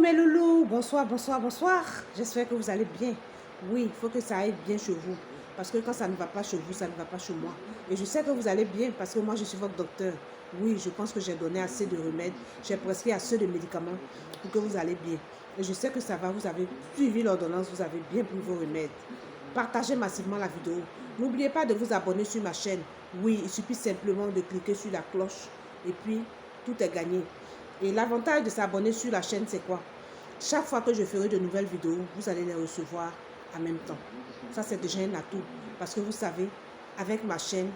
mes loulous, bonsoir, bonsoir, bonsoir. J'espère que vous allez bien. Oui, il faut que ça aille bien chez vous. Parce que quand ça ne va pas chez vous, ça ne va pas chez moi. Et je sais que vous allez bien parce que moi, je suis votre docteur. Oui, je pense que j'ai donné assez de remèdes. J'ai prescrit assez de médicaments pour que vous allez bien. Et je sais que ça va, vous avez suivi l'ordonnance, vous avez bien pris vos remèdes. Partagez massivement la vidéo. N'oubliez pas de vous abonner sur ma chaîne. Oui, il suffit simplement de cliquer sur la cloche et puis tout est gagné. Et l'avantage de s'abonner sur la chaîne, c'est quoi? Chaque fois que je ferai de nouvelles vidéos, vous allez les recevoir en même temps. Ça, c'est déjà un atout. Parce que vous savez, avec ma chaîne,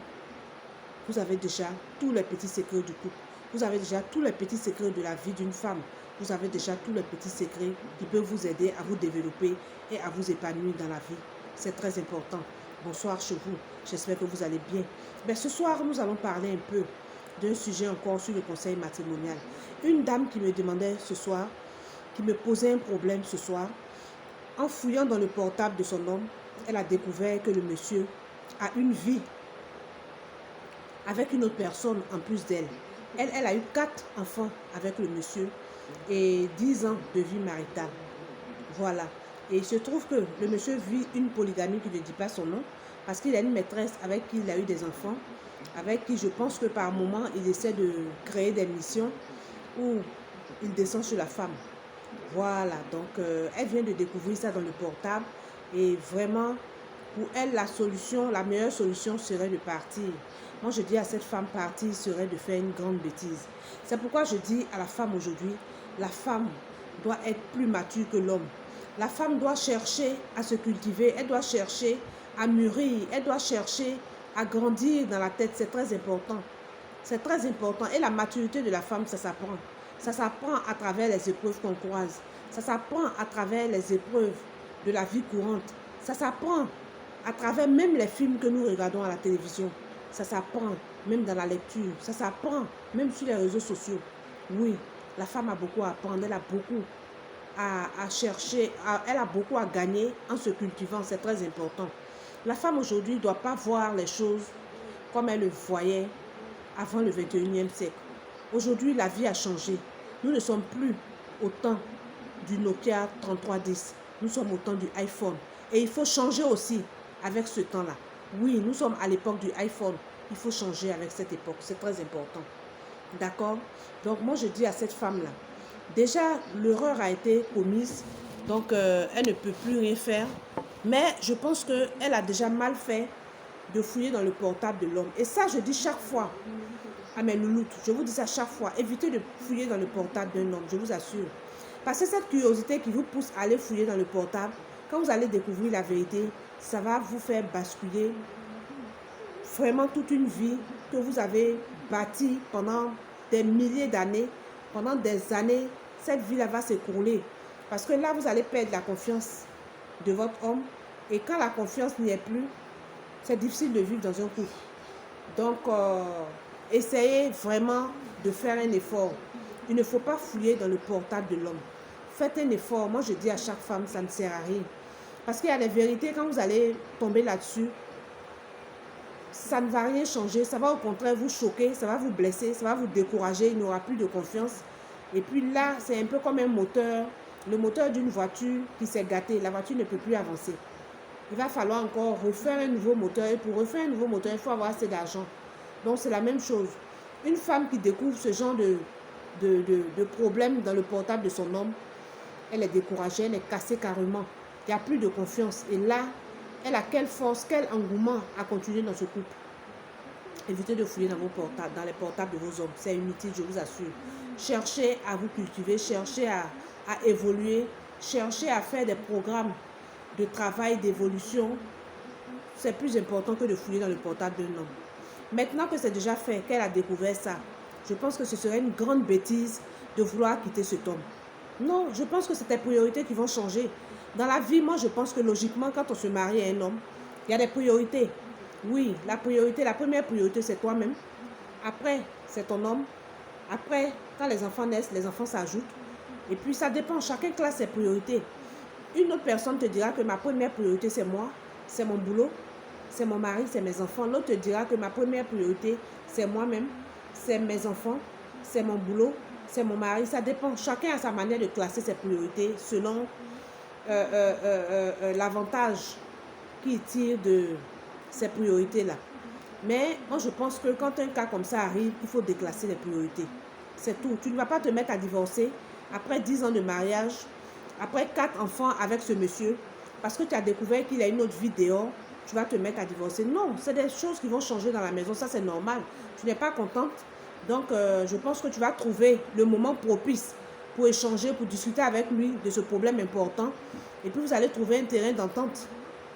vous avez déjà tous les petits secrets du couple. Vous avez déjà tous les petits secrets de la vie d'une femme. Vous avez déjà tous les petits secrets qui peuvent vous aider à vous développer et à vous épanouir dans la vie. C'est très important. Bonsoir chez vous. J'espère que vous allez bien. Mais ce soir, nous allons parler un peu d'un sujet encore sur le conseil matrimonial. Une dame qui me demandait ce soir, qui me posait un problème ce soir, en fouillant dans le portable de son homme, elle a découvert que le monsieur a une vie avec une autre personne en plus d'elle. Elle a eu 4 enfants avec le monsieur et 10 ans de vie maritale. Voilà. Et il se trouve que le monsieur vit une polygamie qui ne dit pas son nom parce qu'il a une maîtresse avec qui il a eu des enfants, avec qui je pense que par moment il essaie de créer des missions où il descend sur la femme. Voilà, donc elle vient de découvrir ça dans le portable et vraiment pour elle la solution, la meilleure solution serait de partir. Moi je dis à cette femme partir serait de faire une grande bêtise. C'est pourquoi je dis à la femme aujourd'hui, la femme doit être plus mature que l'homme. La femme doit chercher à se cultiver, elle doit chercher à mûrir, elle doit chercher à grandir dans la tête, c'est très important. C'est très important et la maturité de la femme, ça s'apprend. Ça s'apprend à travers les épreuves qu'on croise. Ça s'apprend à travers les épreuves de la vie courante. Ça s'apprend à travers même les films que nous regardons à la télévision. Ça s'apprend même dans la lecture. Ça s'apprend même sur les réseaux sociaux. Oui, la femme a beaucoup à apprendre. Elle a beaucoup à chercher. Elle a beaucoup à gagner en se cultivant. C'est très important. La femme aujourd'hui ne doit pas voir les choses comme elle le voyait avant le 21e siècle. Aujourd'hui, la vie a changé. Nous ne sommes plus au temps du Nokia 3310. Nous sommes au temps du iPhone. Et il faut changer aussi avec ce temps-là. Oui, nous sommes à l'époque du iPhone. Il faut changer avec cette époque. C'est très important. D'accord? Donc, moi, je dis à cette femme-là, déjà, l'erreur a été commise. Donc, elle ne peut plus rien faire. Mais je pense qu'elle a déjà mal fait de fouiller dans le portable de l'homme. Et ça, je dis chaque fois à mes louloutes, je vous dis ça chaque fois, évitez de fouiller dans le portable d'un homme, je vous assure. Parce que cette curiosité qui vous pousse à aller fouiller dans le portable, quand vous allez découvrir la vérité, ça va vous faire basculer vraiment toute une vie que vous avez bâtie pendant des milliers d'années, pendant des années, cette vie-là va s'écrouler. Parce que là, vous allez perdre la confiance de votre homme. Et quand la confiance n'y est plus, c'est difficile de vivre dans un couple. Donc, essayez vraiment de faire un effort. Il ne faut pas fouiller dans le portable de l'homme. Faites un effort. Moi, je dis à chaque femme, ça ne sert à rien. Parce qu'il y a des vérités, quand vous allez tomber là-dessus, ça ne va rien changer. Ça va au contraire vous choquer, ça va vous blesser, ça va vous décourager. Il n'y aura plus de confiance. Et puis là, c'est un peu comme un moteur. Le moteur d'une voiture qui s'est gâté. La voiture ne peut plus avancer. Il va falloir encore refaire un nouveau moteur. Et pour refaire un nouveau moteur, il faut avoir assez d'argent. Donc, c'est la même chose. Une femme qui découvre ce genre de problème dans le portable de son homme, elle est découragée, elle est cassée carrément. Il n'y a plus de confiance. Et là, elle a quelle force, quel engouement à continuer dans ce couple. Évitez de fouiller dans vos portables, dans les portables de vos hommes. C'est inutile, je vous assure. Cherchez à vous cultiver, cherchez à évoluer, cherchez à faire des programmes de travail, d'évolution. C'est plus important que de fouiller dans le portable d'un homme. Maintenant que c'est déjà fait, qu'elle a découvert ça, je pense que ce serait une grande bêtise de vouloir quitter cet homme. Non, je pense que c'est tes priorités qui vont changer. Dans la vie, moi, je pense que logiquement, quand on se marie à un homme, il y a des priorités. Oui, la première priorité, c'est toi-même. Après, c'est ton homme. Après, quand les enfants naissent, les enfants s'ajoutent. Et puis, ça dépend. Chacun classe ses priorités. Une autre personne te dira que ma première priorité, c'est moi, c'est mon boulot, c'est mon mari, c'est mes enfants. L'autre te dira que ma première priorité, c'est moi-même, c'est mes enfants, c'est mon boulot, c'est mon mari. Ça dépend. Chacun a sa manière de classer ses priorités selon l'avantage qu'il tire de ces priorités-là. Mais moi, je pense que quand un cas comme ça arrive, il faut déclasser les priorités. C'est tout. Tu ne vas pas te mettre à divorcer après 10 ans de mariage, après 4 enfants avec ce monsieur, parce que tu as découvert qu'il a une autre vie dehors, tu vas te mettre à divorcer. Non, c'est des choses qui vont changer dans la maison. Ça, c'est normal. Tu n'es pas contente. Donc, je pense que tu vas trouver le moment propice pour échanger, pour discuter avec lui de ce problème important. Et puis, vous allez trouver un terrain d'entente.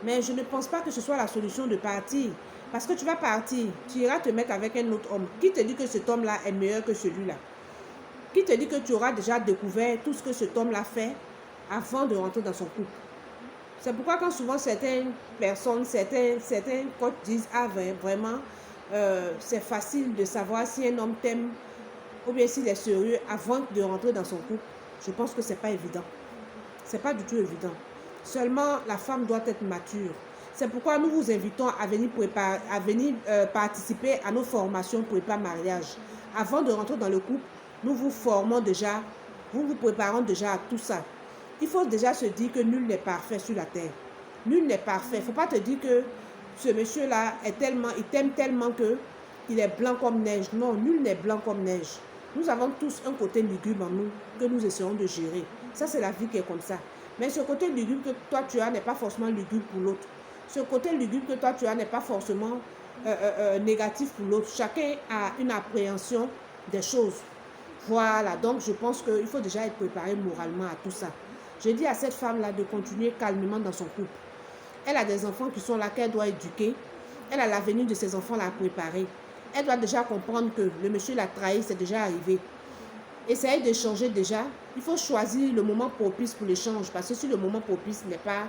Mais je ne pense pas que ce soit la solution de partir. Parce que tu vas partir, tu iras te mettre avec un autre homme. Qui te dit que cet homme-là est meilleur que celui-là? Qui te dit que tu auras déjà découvert tout ce que cet homme-là fait avant de rentrer dans son couple? C'est pourquoi quand souvent certaines personnes, certains coachs disent « Ah, vraiment, c'est facile de savoir si un homme t'aime ou bien s'il est sérieux avant de rentrer dans son couple », je pense que ce n'est pas évident. Ce n'est pas du tout évident. Seulement, la femme doit être mature. C'est pourquoi nous vous invitons à venir, participer à nos formations prépa mariage. Avant de rentrer dans le couple, nous vous formons déjà, vous préparons déjà à tout ça. Il faut déjà se dire que nul n'est parfait sur la terre. Nul n'est parfait. Il ne faut pas te dire que ce monsieur-là il t'aime tellement qu'il est blanc comme neige. Non, nul n'est blanc comme neige. Nous avons tous un côté lugubre en nous que nous essayons de gérer. Ça, c'est la vie qui est comme ça. Mais ce côté lugubre que toi tu as n'est pas forcément lugubre pour l'autre. Ce côté lugubre que toi tu as n'est pas forcément négatif pour l'autre. Chacun a une appréhension des choses. Voilà, donc je pense qu'il faut déjà être préparé moralement à tout ça. Je dis à cette femme-là de continuer calmement dans son couple. Elle a des enfants qui sont là qu'elle doit éduquer. Elle a l'avenir de ses enfants à préparer. Elle doit déjà comprendre que le monsieur l'a trahi, c'est déjà arrivé. Essayez d'échanger déjà. Il faut choisir le moment propice pour l'échange. Parce que si le moment propice n'est pas,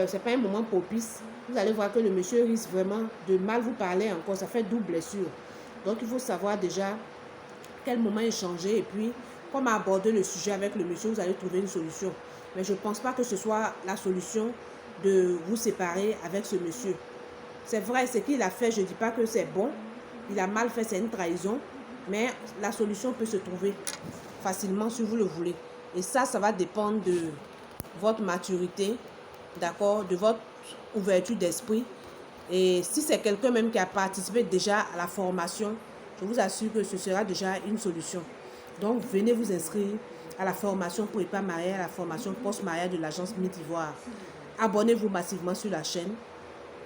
c'est pas un moment propice, vous allez voir que le monsieur risque vraiment de mal vous parler encore. Ça fait double blessure. Donc il faut savoir déjà quel moment échanger et puis comment aborder le sujet avec le monsieur. Vous allez trouver une solution. Mais je ne pense pas que ce soit la solution de vous séparer avec ce monsieur. C'est vrai, ce qu'il a fait, je ne dis pas que c'est bon. Il a mal fait, c'est une trahison. Mais la solution peut se trouver facilement si vous le voulez. Et ça va dépendre de votre maturité, d'accord, de votre ouverture d'esprit. Et si c'est quelqu'un même qui a participé déjà à la formation, je vous assure que ce sera déjà une solution. Donc, venez vous inscrire à la formation prépa mariage, à la formation post-mariage de l'agence Mythe Ivoire. Abonnez-vous massivement sur la chaîne.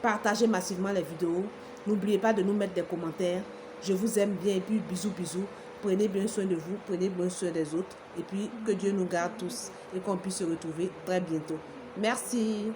Partagez massivement les vidéos. N'oubliez pas de nous mettre des commentaires. Je vous aime bien et puis bisous, bisous. Prenez bien soin de vous, prenez bien soin des autres. Et puis que Dieu nous garde tous et qu'on puisse se retrouver très bientôt. Merci.